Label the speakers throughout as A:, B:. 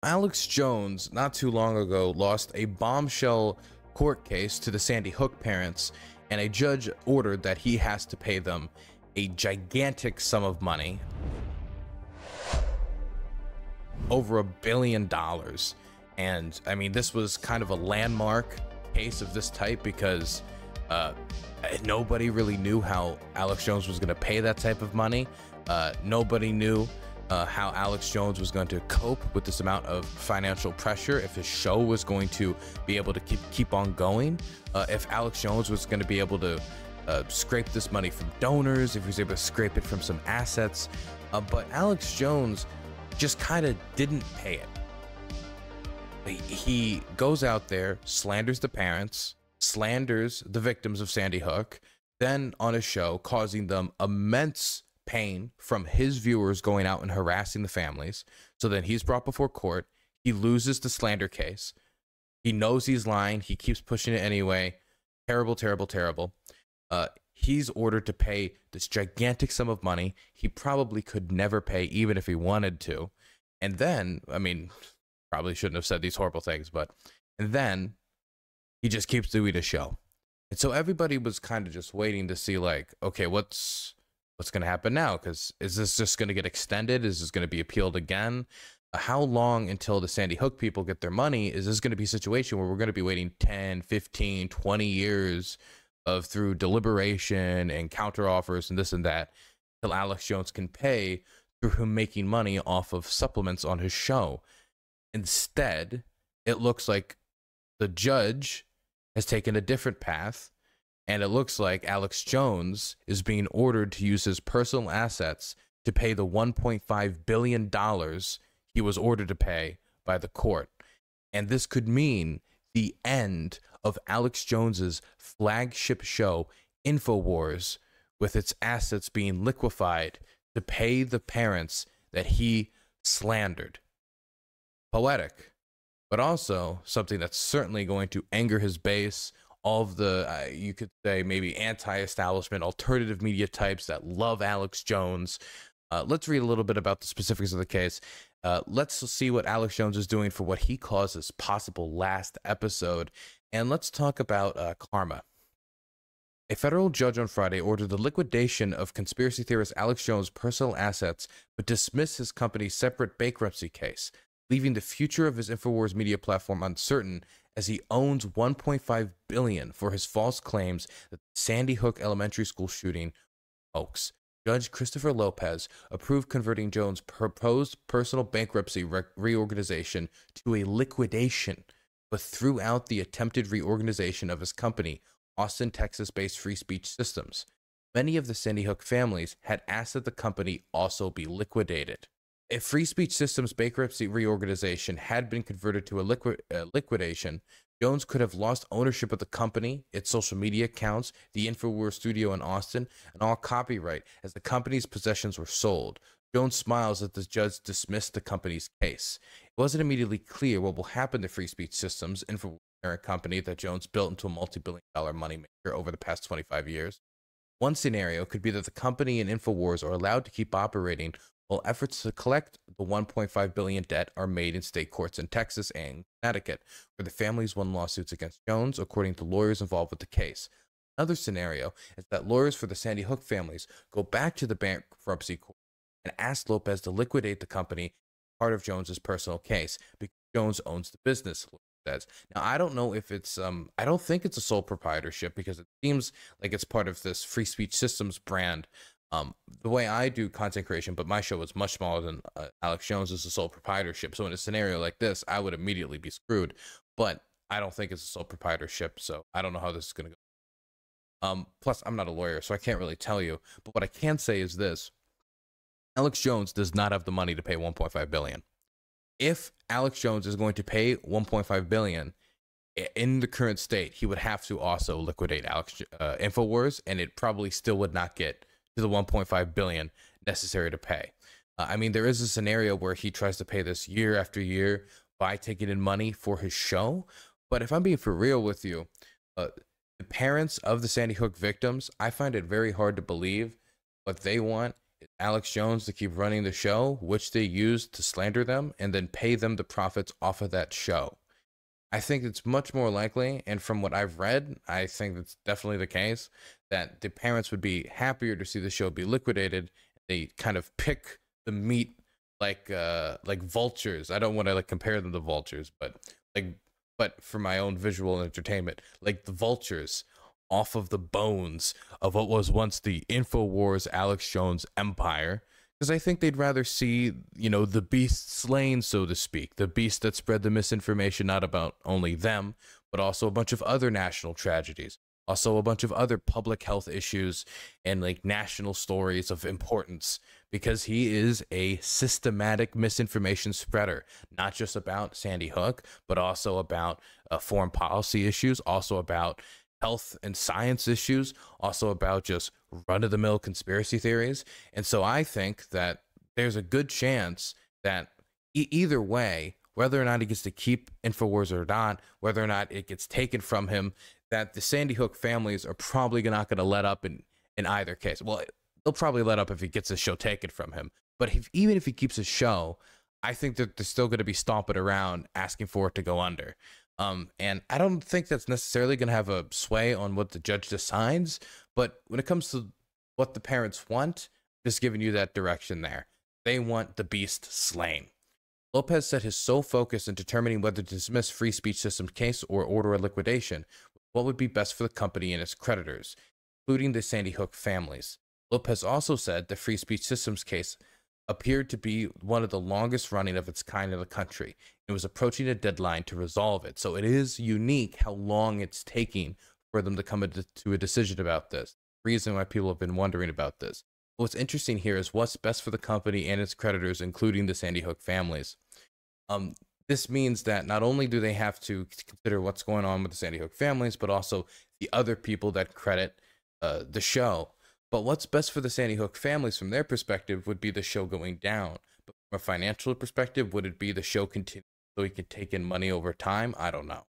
A: Alex Jones, not too long ago, lost a bombshell court case to the Sandy Hook parents, and a judge ordered that he has to pay them a gigantic sum of money, over $1 billion. And I mean, this was kind of a landmark case of this type because nobody really knew how Alex Jones was going to pay that type of money. Nobody knew how Alex Jones was going to cope with this amount of financial pressure, if his show was going to be able to keep on going, if Alex Jones was going to be able to scrape this money from donors, if he was able to scrape it from some assets. But Alex Jones just kind of didn't pay it. He goes out there, slanders the parents, slanders the victims of Sandy Hook, then on his show causing them immense pain from his viewers, going out and harassing the families. So then he's brought before court. He loses the slander case. He knows he's lying. He keeps pushing it anyway. Terrible, terrible, terrible. He's ordered to pay this gigantic sum of money he probably could never pay, even if he wanted to. And then, I mean, probably shouldn't have said these horrible things, and then he just keeps doing a show. And so everybody was kind of just waiting to see, like, okay, what's going to happen now? Because is this just going to get extended? Is this going to be appealed again? How long until the Sandy Hook people get their money? Is this going to be a situation where we're going to be waiting 10, 15, 20 years through deliberation and counter offers and this and that till Alex Jones can pay through him making money off of supplements on his show? Instead, it looks like the judge has taken a different path, and it looks like Alex Jones is being ordered to use his personal assets to pay the $1.5 billion he was ordered to pay by the court. And this could mean the end of Alex Jones's flagship show, InfoWars, with its assets being liquefied to pay the parents that he slandered. Poetic, but also something that's certainly going to anger his base, all of the, you could say, maybe anti-establishment, alternative media types that love Alex Jones. Let's read a little bit about the specifics of the case. Let's see what Alex Jones is doing for what he calls his possible last episode. And let's talk about karma. A federal judge on Friday ordered the liquidation of conspiracy theorist Alex Jones' personal assets, but dismissed his company's separate bankruptcy case, leaving the future of his InfoWars media platform uncertain, as he owns $1.5 billion for his false claims that the Sandy Hook Elementary School shooting was a hoax. Judge Christopher Lopez approved converting Jones' proposed personal bankruptcy reorganization to a liquidation, but threw out the attempted reorganization of his company, Austin, Texas-based Free Speech Systems. Many of the Sandy Hook families had asked that the company also be liquidated. If Free Speech Systems' bankruptcy reorganization had been converted to a liquidation, Jones could have lost ownership of the company, its social media accounts, the InfoWars studio in Austin, and all copyright, as the company's possessions were sold. Jones smiles as the judge dismissed the company's case. It wasn't immediately clear what will happen to Free Speech Systems, InfoWars parent company that Jones built into a multi-billion-dollar moneymaker over the past 25 years. One scenario could be that the company and InfoWars are allowed to keep operating while efforts to collect the $1.5 billion debt are made in state courts in Texas and Connecticut, where the families won lawsuits against Jones, according to lawyers involved with the case. Another scenario is that lawyers for the Sandy Hook families go back to the bankruptcy court and ask Lopez to liquidate the company, part of Jones's personal case, because Jones owns the business, says. Now, I don't know if it's, I don't think it's a sole proprietorship, because it seems like it's part of this Free Speech Systems brand. The way I do content creation, but my show is much smaller than Alex Jones, is a sole proprietorship. So in a scenario like this, I would immediately be screwed. But I don't think it's a sole proprietorship, so I don't know how this is going to go. Plus, I'm not a lawyer, so I can't really tell you. But what I can say is this: Alex Jones does not have the money to pay $1.5 billion. If Alex Jones is going to pay $1.5 billion in the current state, he would have to also liquidate InfoWars, and it probably still would not get to the $1.5 billion necessary to pay. I mean, there is a scenario where he tries to pay this year after year by taking in money for his show. But if I'm being for real with you, the parents of the Sandy Hook victims, I find it very hard to believe what they want is Alex Jones to keep running the show, which they used to slander them, and then pay them the profits off of that show. I think it's much more likely, and from what I've read, I think that's definitely the case, that the parents would be happier to see the show be liquidated. They kind of pick the meat like vultures. I don't want to like compare them to vultures, but for my own visual entertainment, like the vultures off of the bones of what was once the InfoWars Alex Jones empire. Because I think they'd rather see, the beast slain, so to speak, the beast that spread the misinformation, not about only them, but also a bunch of other national tragedies, also a bunch of other public health issues and like national stories of importance, because he is a systematic misinformation spreader, not just about Sandy Hook, but also about foreign policy issues, also about health and science issues, also about just run-of-the-mill conspiracy theories. And so I think that there's a good chance that either way, whether or not he gets to keep InfoWars or not, whether or not it gets taken from him, that the Sandy Hook families are probably not going to let up in either case. Well, they'll probably let up if he gets his show taken from him. But even if he keeps his show, I think that they're still going to be stomping around asking for it to go under. And I don't think that's necessarily going to have a sway on what the judge decides. But when it comes to what the parents want, just giving you that direction there. They want the beast slain. Lopez said his sole focus in determining whether to dismiss Free Speech Systems case or order a liquidation was what would be best for the company and its creditors, including the Sandy Hook families. Lopez also said the Free Speech Systems case appeared to be one of the longest running of its kind in the country. It was approaching a deadline to resolve it. So it is unique how long it's taking for them to come to a decision about this. The reason why people have been wondering about this. What's interesting here is what's best for the company and its creditors, including the Sandy Hook families. This means that not only do they have to consider what's going on with the Sandy Hook families, but also the other people that credit the show. But what's best for the Sandy Hook families from their perspective would be the show going down. But from a financial perspective, would it be the show continue so he could take in money over time? I don't know.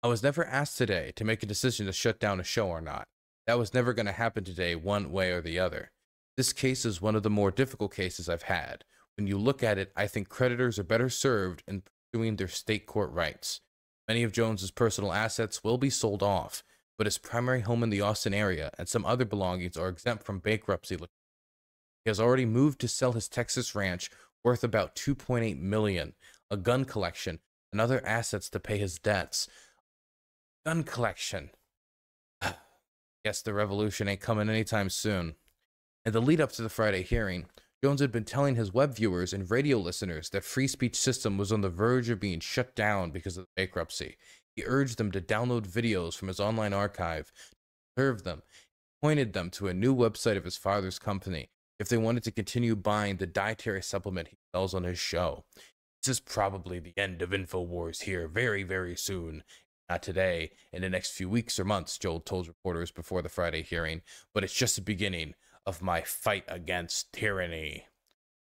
A: I was never asked today to make a decision to shut down a show or not. That was never going to happen today one way or the other. This case is one of the more difficult cases I've had. When you look at it, I think creditors are better served in pursuing their state court rights. Many of Jones's personal assets will be sold off, but his primary home in the Austin area and some other belongings are exempt from bankruptcy. He has already moved to sell his Texas ranch worth about $2.8 million, a gun collection, and other assets to pay his debts. Gun collection. Guess the revolution ain't coming anytime soon. In the lead up to the Friday hearing, Jones had been telling his web viewers and radio listeners that Free Speech System was on the verge of being shut down because of the bankruptcy. He urged them to download videos from his online archive, preserve them, pointed them to a new website of his father's company if they wanted to continue buying the dietary supplement he sells on his show. This is probably the end of InfoWars here very, very soon. Not today, in the next few weeks or months, Joel told reporters before the Friday hearing, but it's just the beginning of my fight against tyranny.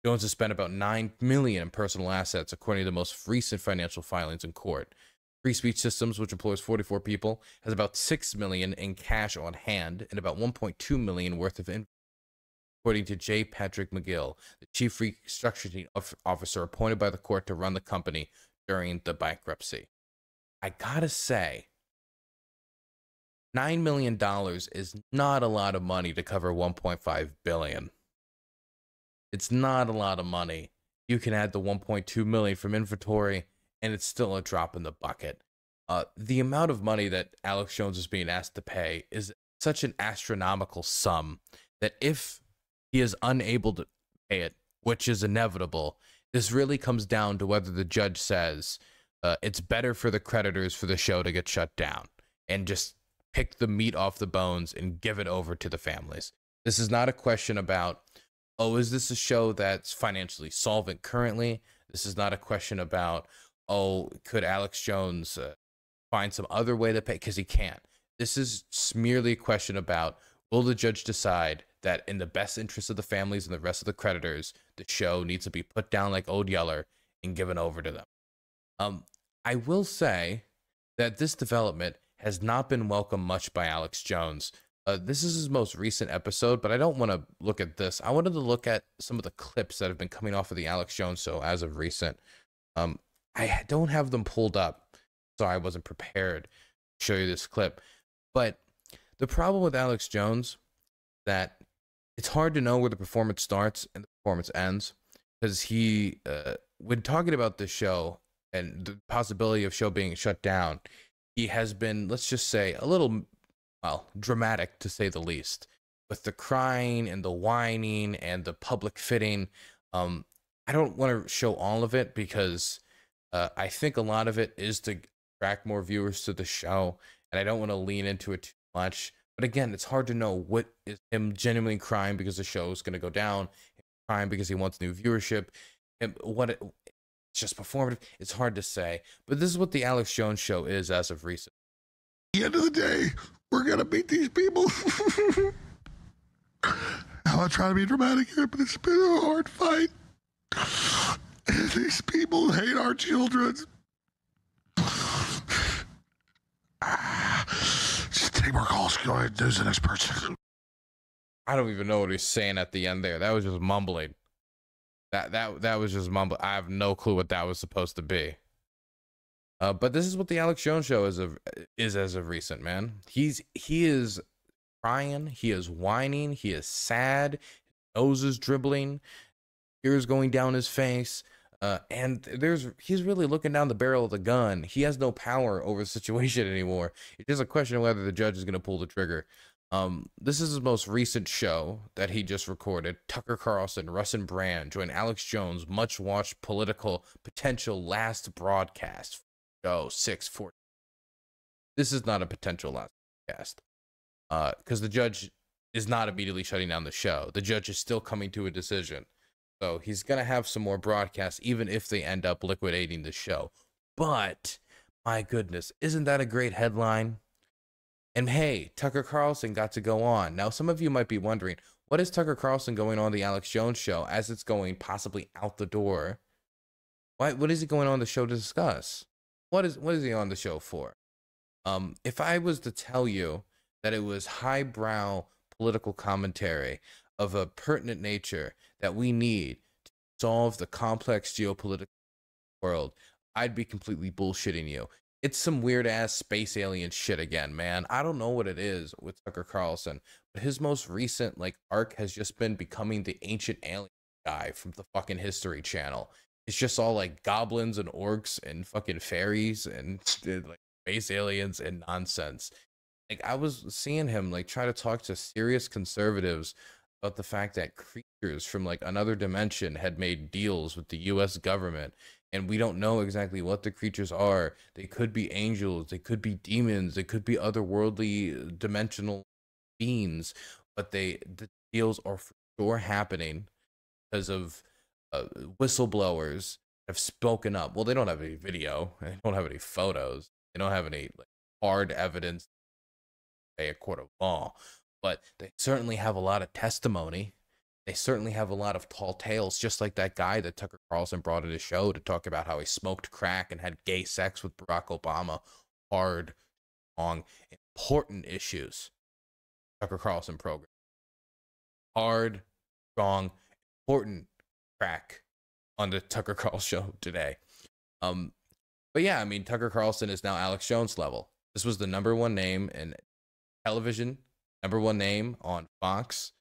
A: Jones has spent about $9 million in personal assets, according to the most recent financial filings in court. Free Speech Systems, which employs 44 people, has about $6 million in cash on hand and about $1.2 million worth of inventory, according to J. Patrick McGill, the chief restructuring officer appointed by the court to run the company during the bankruptcy. I gotta say, $9 million is not a lot of money to cover $1.5 billion. It's not a lot of money. You can add the $1.2 million from inventory, and it's still a drop in the bucket. The amount of money that Alex Jones is being asked to pay is such an astronomical sum that if he is unable to pay it, which is inevitable, this really comes down to whether the judge says it's better for the creditors for the show to get shut down and just pick the meat off the bones and give it over to the families. This is not a question about, oh, is this a show that's financially solvent currently? This is not a question about, oh, could Alex Jones find some other way to pay? Because he can't. This is merely a question about, will the judge decide that in the best interest of the families and the rest of the creditors, the show needs to be put down like Old Yeller and given over to them? I will say that this development has not been welcomed much by Alex Jones. This is his most recent episode, but I don't want to look at this. I wanted to look at some of the clips that have been coming off of the Alex Jones show as of recent. I don't have them pulled up, so I wasn't prepared to show you this clip. But the problem with Alex Jones, that it's hard to know where the performance starts and the performance ends, because he, when talking about this show and the possibility of show being shut down, he has been, let's just say, a little, well, dramatic to say the least, with the crying and the whining and the public fitting. I don't want to show all of it because I think a lot of it is to attract more viewers to the show, and I don't want to lean into it too much. But again, it's hard to know what is him genuinely crying because the show is going to go down, him crying because he wants new viewership, and it's just performative. It's hard to say. But this is what the Alex Jones show is as of recent.
B: At the end of the day, we're going to beat these people. I'm not trying to be dramatic here, but it's been a hard fight. These people hate our children. Just take more calls. Go ahead, do the next person.
A: I don't even know what he's saying at the end there. That was just mumbling. That was just mumbling. I have no clue what that was supposed to be. But this is what the Alex Jones show is as of recent, man. He is crying, he is whining, he is sad, his nose is dribbling, tears going down his face, and he's really looking down the barrel of the gun. He has no power over the situation anymore. It's just a question of whether the judge is going to pull the trigger. This is his most recent show that he just recorded. Tucker Carlson, Russ and Brand join Alex Jones' much-watched political potential last broadcast. Show 640. This is not a potential last broadcast, because the judge is not immediately shutting down the show. The judge is still coming to a decision. So he's going to have some more broadcasts, even if they end up liquidating the show. But, my goodness, isn't that a great headline? And hey, Tucker Carlson got to go on. Now, some of you might be wondering, what is Tucker Carlson going on the Alex Jones show as it's going possibly out the door? What is he going on the show to discuss? What is he on the show for? If I was to tell you that it was highbrow political commentary of a pertinent nature that we need to solve the complex geopolitical world, I'd be completely bullshitting you. It's some weird ass space alien shit again, man. I don't know what it is with Tucker Carlson, but his most recent arc has just been becoming the ancient alien guy from the fucking History Channel. It's just all goblins and orcs and fucking fairies and space aliens and nonsense. I was seeing him try to talk to serious conservatives about the fact that creatures from another dimension had made deals with the US government, and we don't know exactly what the creatures are. They could be angels, they could be demons, they could be otherworldly dimensional beings, but the deals are for sure happening because of whistleblowers have spoken up. Well, they don't have any video, they don't have any photos, they don't have any hard evidence, a court of law, but they certainly have a lot of testimony. They certainly have a lot of tall tales, just like that guy that Tucker Carlson brought to his show to talk about how he smoked crack and had gay sex with Barack Obama. Hard, long, important issues. Tucker Carlson program. Hard, strong, important crack on the Tucker Carlson show today. But yeah, I mean, Tucker Carlson is now Alex Jones level. This was the #1 name in television, #1 name on Fox.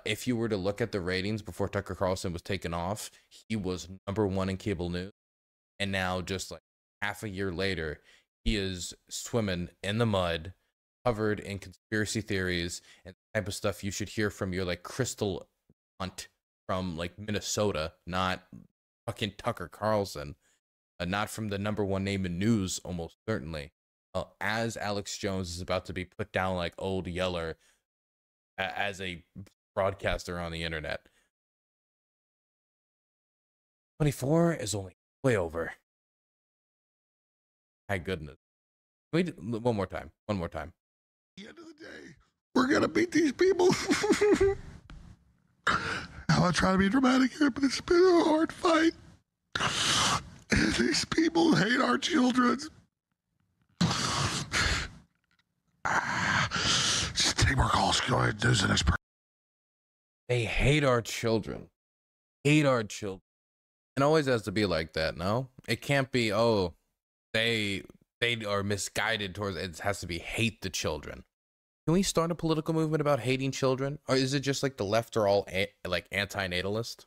A: If you were to look at the ratings before Tucker Carlson was taken off, he was #1 in cable news. And now, just half a year later, he is swimming in the mud, covered in conspiracy theories and the type of stuff you should hear from your Crystal Hunt from Minnesota, not fucking Tucker Carlson, not from the #1 name in news, almost certainly. As Alex Jones is about to be put down like Old Yeller as a broadcaster on the internet. 24 is only way over. My goodness. One more time. One more time.
B: At the end of the day, we're going to beat these people. I'm not trying to be dramatic here, but it's been a hard fight. These people hate our children. Just take more calls. Go ahead, do the next person.
A: They hate our children. Hate our children. It always has to be like that, no? It can't be, oh, they are misguided towards it. It has to be hate the children. Can we start a political movement about hating children? Or is it just like the left are all like anti-natalist?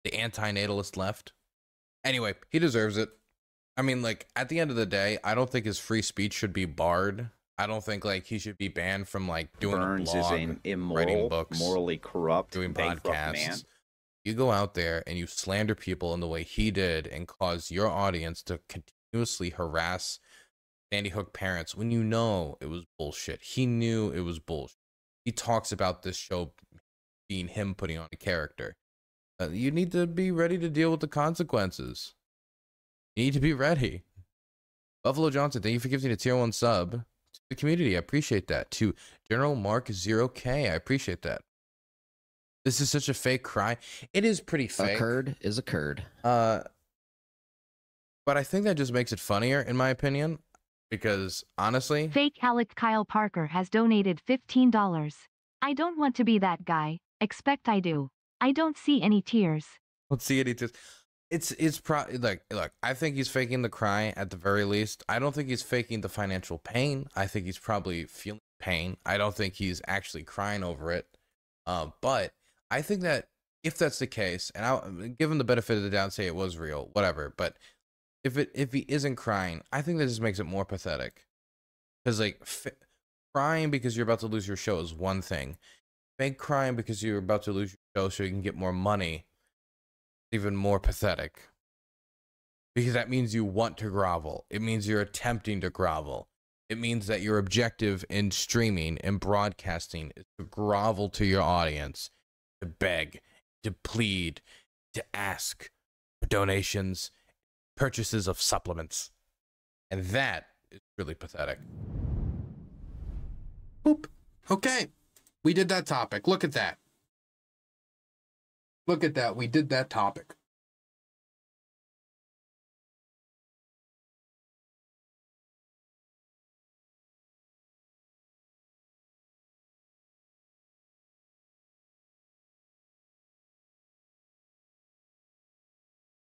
A: The anti-natalist left? Anyway, he deserves it. I mean, like, at the end of the day, I don't think his free speech should be barred. I don't think, like, he should be banned from, like, doing
C: Burns
A: a blog,
C: is an immoral,
A: writing books,
C: morally corrupt,
A: doing
C: bankrupt
A: podcasts.
C: man.
A: You go out there and you slander people in the way he did and cause your audience to continuously harass Sandy Hook parents when you know it was bullshit. He knew it was bullshit. He talks about this show being him putting on a character. You need to be ready to deal with the consequences. You need to be ready. Buffalo Johnson, thank you for giving a tier 1 sub to the community. I appreciate that. To General Mark 0K, I appreciate that. This is such a fake cry. It is pretty fake.
D: A curd is a curd.
A: But I think that just makes it funnier, in my opinion, because honestly,
E: Fake Alec Kyle Parker has donated $15. I don't want to be that guy. Expect I do. I don't see any tears.
A: let's see it. It's probably like, look, I think he's faking the cry at the very least. I don't think he's faking the financial pain. I think he's probably feeling pain. I don't think he's actually crying over it. But I think that if that's the case, and I'll give him the benefit of the doubt and say it was real, whatever. But if he isn't crying, I think that just makes it more pathetic. Because like crying because you're about to lose your show is one thing. Fake crying because you're about to lose your show so you can get more money, even more pathetic. Because that means you want to grovel. It means you're attempting to grovel. It means that your objective in streaming and broadcasting is to grovel to your audience, to beg, to plead, to ask for donations, purchases of supplements. And that is really pathetic. Boop. Okay. We did that topic. Look at that. Look at that. We did that topic.